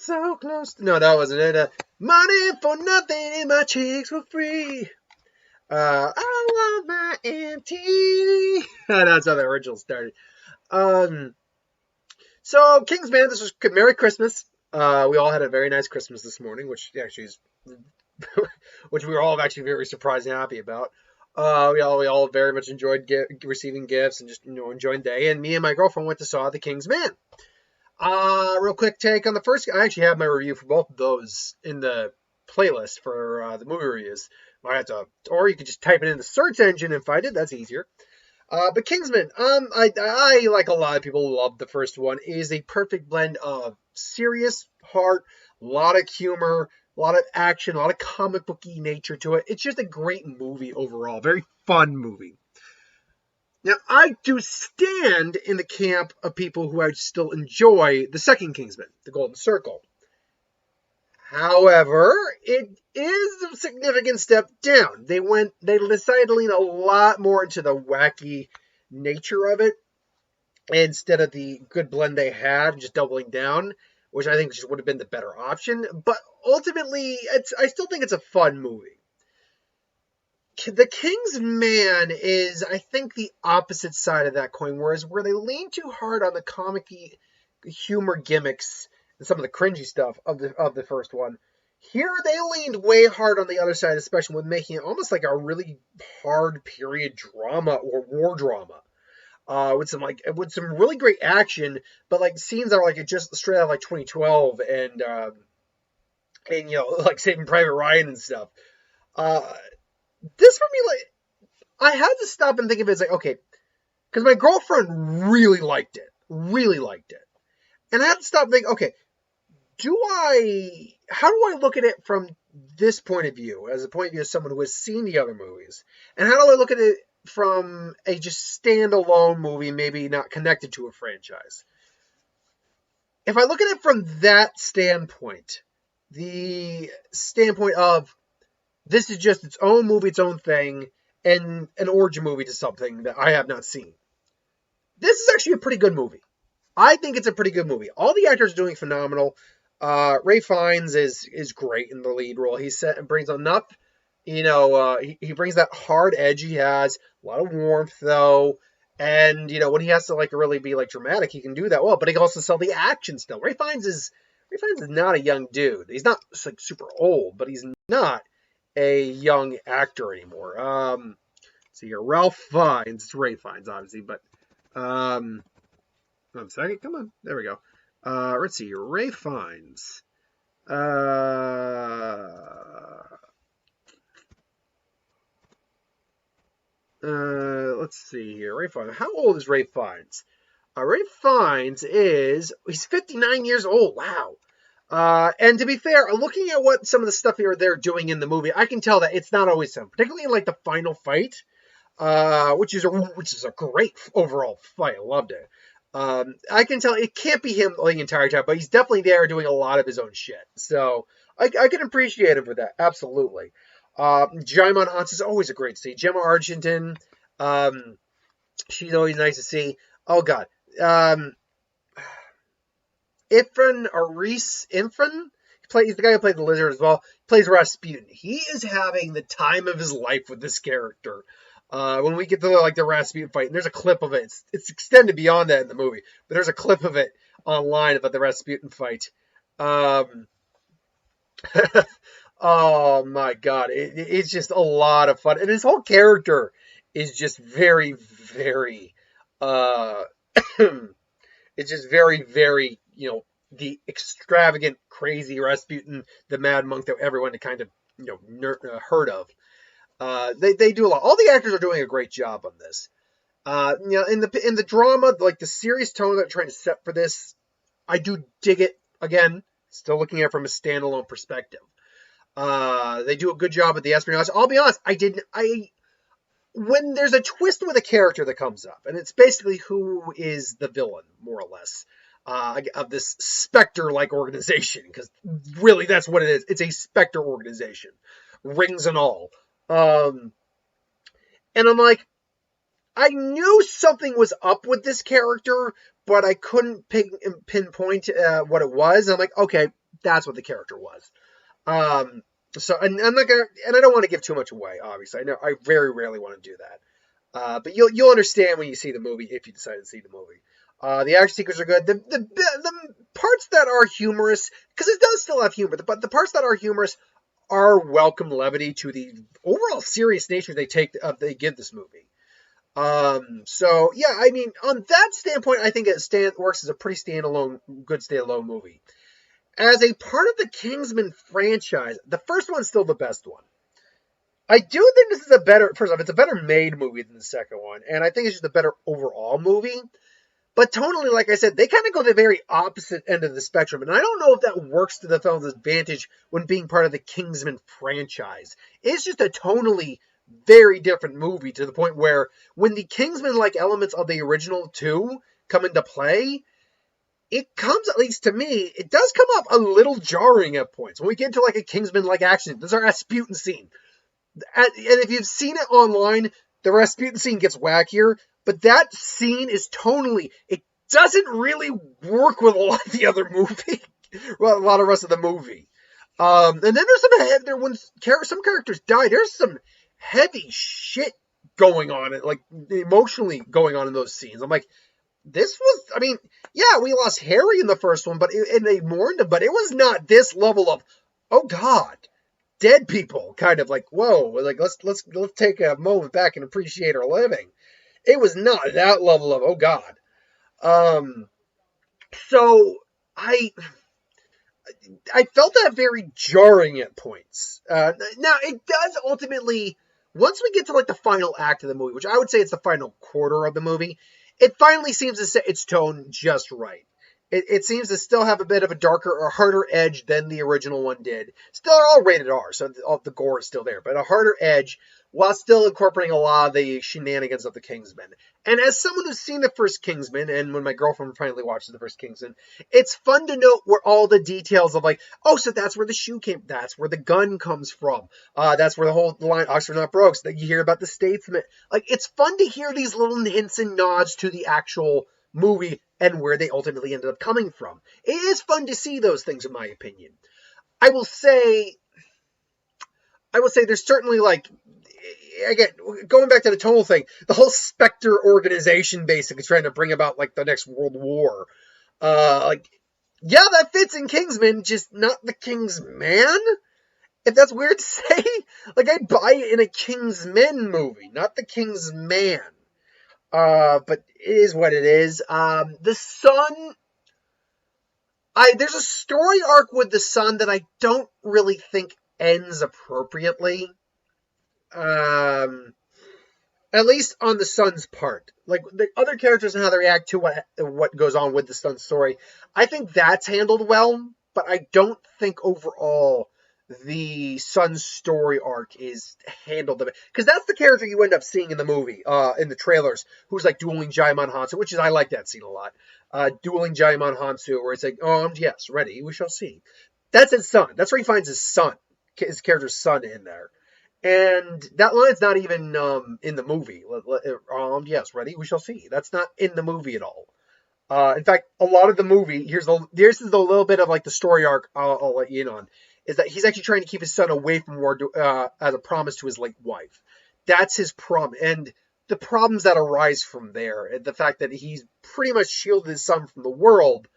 so close. No, that wasn't it. Money for nothing and my chicks for free. I want my MTV. That's how the original started. Um, so Kingsman, this was Merry Christmas. We all had a very nice Christmas this morning, which actually is, which we were all actually very surprised and happy about. We all very much enjoyed receiving gifts and just enjoying the day. And me and my girlfriend went to saw The King's Man. Real quick take on the first. I actually have my review for both of those in the playlist for the movie reviews. I have to, or you could just type it in the search engine and find it. That's easier. But Kingsman, I like a lot of people love the first one. It is a perfect blend of serious heart, a lot of humor, a lot of action, a lot of comic booky nature to it. It's just a great movie overall, very fun movie. Now, I do stand in the camp of people who I still enjoy the second Kingsman, The Golden Circle. However, it is a significant step down. They decided to lean a lot more into the wacky nature of it instead of the good blend they had, just doubling down, which I think just would have been the better option. But ultimately, I still think it's a fun movie. The King's Man is, I think, the opposite side of that coin, whereas where they lean too hard on the comic humor gimmicks and some of the cringy stuff of the first one. Here they leaned way hard on the other side, especially with making it almost like a really hard period drama or war drama. With some really great action, but like scenes that are like just straight out of like 2012 and like Saving Private Ryan and stuff. This for me, like, I had to stop and think of it as like, okay, because my girlfriend really liked it, and I had to stop and think, okay, how do I look at it from this point of view, as a point of view of someone who has seen the other movies, and how do I look at it from a just standalone movie, maybe not connected to a franchise? If I look at it from that standpoint, the standpoint of this is just its own movie, its own thing, and an origin movie to something that I have not seen. This is actually a pretty good movie. I think it's a pretty good movie. All the actors are doing phenomenal. Ray Fiennes is great in the lead role. He brings enough, he brings that hard edge he has, a lot of warmth though, and when he has to like really be like dramatic, he can do that well. But he can also sell the action still. Ray Fiennes is not a young dude. He's not like super old, but he's not a young actor anymore. So you're Ralph Fiennes. It's Ray Fiennes, obviously, but one second. Come on. There we go. Let's see. Ray Fiennes. Let's see here. Ray Fiennes. How old is Ray Fiennes? Ray Fiennes he's 59 years old. Wow. And to be fair, looking at what some of the stuff they're doing in the movie, I can tell that it's not always him, particularly in like the final fight, which is a great overall fight. I loved it. I can tell it can't be him the entire time, but he's definitely there doing a lot of his own shit. So I can appreciate him for that. Absolutely. Jaimin Hans is always a great to see. Gemma Argentine, she's always nice to see. Oh God. Reese Ifrin, he's the guy who played the Lizard as well. He plays Rasputin. He is having the time of his life with this character. When we get to like the Rasputin fight, and there's a clip of it. It's extended beyond that in the movie, but there's a clip of it online about the Rasputin fight. Oh my God, it's just a lot of fun, and his whole character is just very, very. It's just very, very, the extravagant, crazy Rasputin, the mad monk that everyone kind of, heard of. They do a lot. All the actors are doing a great job on this. In the drama, like the serious tone that they're trying to set for this, I do dig it. Again, still looking at it from a standalone perspective. They do a good job with the espionage. I'll be honest, when there's a twist with a character that comes up, and it's basically who is the villain, more or less, of this Spectre-like organization, because really that's what it is. It's a Spectre organization, rings and all. And I'm like, I knew something was up with this character, but I couldn't pinpoint what it was. And I'm like, okay, that's what the character was. So, and I'm not gonna, and I don't want to give too much away. Obviously, I know I very rarely want to do that. But you'll understand when you see the movie if you decide to see the movie. The action sequences are good. The parts that are humorous, because it does still have humor, but the parts that are humorous are welcome levity to the overall serious nature they give this movie. So yeah, I mean, on that standpoint, I think it works as a pretty good standalone movie. As a part of the Kingsman franchise, the first one's still the best one. I do think this is first off, it's a better made movie than the second one, and I think it's just a better overall movie. But tonally, like I said, they kind of go the very opposite end of the spectrum, and I don't know if that works to the film's advantage when being part of the Kingsman franchise. It's just a tonally very different movie to the point where when the Kingsman-like elements of the original two come into play, it comes, at least to me, it does come up a little jarring at points. When we get into like a Kingsman-like action, there's our Rasputin scene. And if you've seen it online, the Rasputin scene gets wackier, but that scene is tonally, it doesn't really work with a lot of the other movie, well, a lot of the rest of the movie. And then there's some characters die, there's some heavy shit going on, like emotionally going on in those scenes. I'm like, yeah, we lost Harry in the first one, and they mourned him, but it was not this level of, oh God, dead people, kind of like, whoa, like let's take a moment back and appreciate our living. It was not that level of, oh God. So I felt that very jarring at points. Now it does ultimately, once we get to like the final act of the movie, which I would say it's the final quarter of the movie, it finally seems to set its tone just right. It seems to still have a bit of a darker or harder edge than the original one did. Still all rated R, so the gore is still there, but a harder edge while still incorporating a lot of the shenanigans of the Kingsman. And as someone who's seen the first Kingsman, and when my girlfriend finally watches the first Kingsman, it's fun to note where all the details of like, oh, so that's where the shoe came, that's where the gun comes from, that's where the line, Oxford not broke, so that you hear about the statesman. Like, it's fun to hear these little hints and nods to the actual movie and where they ultimately ended up coming from. It is fun to see those things, in my opinion. I will say there's certainly, like, again, going back to the tonal thing, the whole Spectre organization basically trying to bring about, like, the next World War. Like, yeah, that fits in Kingsman, just not the Kingsman? If that's weird to say. Like, I'd buy it in a Kingsmen movie, not the Kingsman. But it is what it is. The son, there's a story arc with the son that I don't really think ends appropriately. At least on the son's part. Like, the other characters and how they react to what goes on with the son's story, I think that's handled well, but I don't think overall the son's story arc is handled, because that's the character you end up seeing in the movie, in the trailers, who's like dueling Jaimon Hansu, which is, I like that scene a lot. Dueling Jaimon Hansu, where it's like, yes, ready, we shall see. That's his son. That's where he finds his son, his character's son in there. And that line's not even in the movie. Yes, ready, we shall see. That's not in the movie at all. In fact, a lot of the movie, this is a little bit of like the story arc I'll let you in on, is that he's actually trying to keep his son away from war as a promise to his late wife. That's his promise. And the problems that arise from there, and the fact that he's pretty much shielded his son from the world,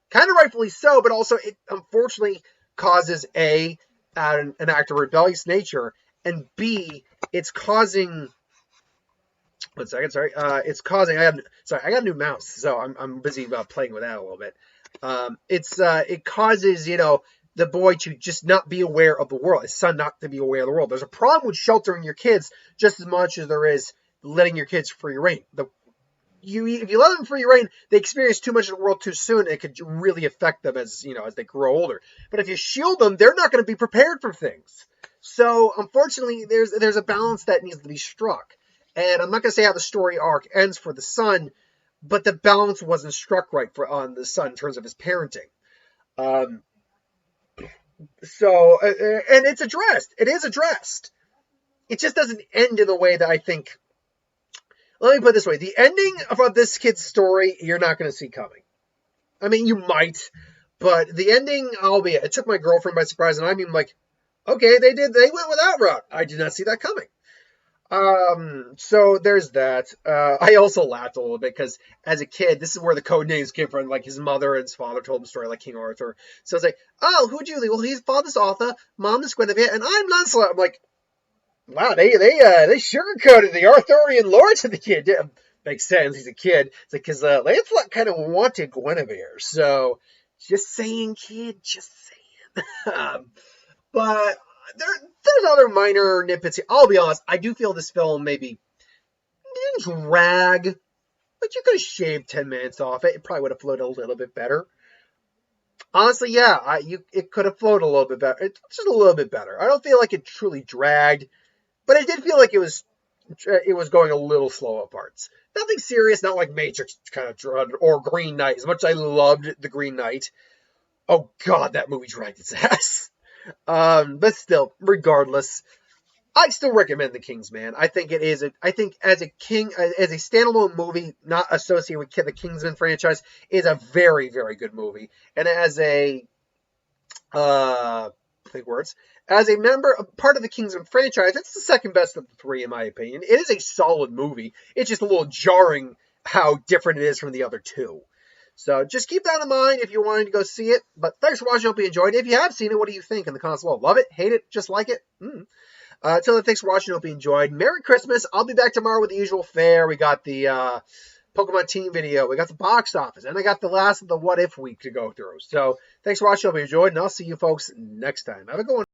kind of rightfully so, but also it unfortunately causes an act of rebellious nature, and B, it's causing... One second, sorry. It's causing... I got a new mouse, so I'm busy playing with that a little bit. It causes, the boy to just not be aware of the world, his son not to be aware of the world. There's a problem with sheltering your kids just as much as there is letting your kids free reign. If you let them free reign, they experience too much of the world too soon, and it could really affect them as they grow older. But if you shield them, they're not going to be prepared for things. So, unfortunately, there's a balance that needs to be struck. And I'm not going to say how the story arc ends for the son, but the balance wasn't struck right on the son in terms of his parenting. So, and it's addressed. It is addressed. It just doesn't end in the way that I think... Let me put it this way. The ending of this kid's story, you're not going to see coming. I mean, you might, But the ending, albeit, it took my girlfriend by surprise, and I mean, like, okay, they went with that route. I did not see that coming. So there's that. I also laughed a little bit because as a kid, this is where the code names came from. Like his mother and his father told him a story like King Arthur. So it's like, oh, who'd you leave? Well, his father's Arthur, mom is Guinevere, and I'm Lancelot. I'm like, wow, they sugarcoated the Arthurian lore to the kid. Yeah, makes sense. He's a kid. It's like because Lancelot kind of wanted Guinevere. So just saying, kid, just saying. But there's other minor nitpicks. I'll be honest. I do feel this film maybe didn't drag, but you could have shaved 10 minutes off it. It probably would have flowed a little bit better. Honestly, yeah, it could have flowed a little bit better. It's just a little bit better. I don't feel like it truly dragged, but I did feel like it was going a little slow at parts. Nothing serious, not like Matrix kind of or Green Knight. As much as I loved the Green Knight, oh god, that movie dragged its ass. But still, regardless, I still recommend The King's Man. I think it is. I think as a standalone movie, not associated with the Kingsman franchise, is a very, very good movie. And as a think words. As a part of the Kingsman franchise, it's the second best of the three, in my opinion. It is a solid movie. It's just a little jarring how different it is from the other two. So just keep that in mind if you're wanting to go see it. But thanks for watching. Hope you enjoyed it. If you have seen it, what do you think in the comments below? Love it? Hate it? Just like it? Until then, thanks for watching. Hope you enjoyed. Merry Christmas. I'll be back tomorrow with the usual fare. We got the Pokemon team video. We got the box office. And I got the last of the What If week to go through. So thanks for watching. Hope you enjoyed. And I'll see you folks next time. Have a good one.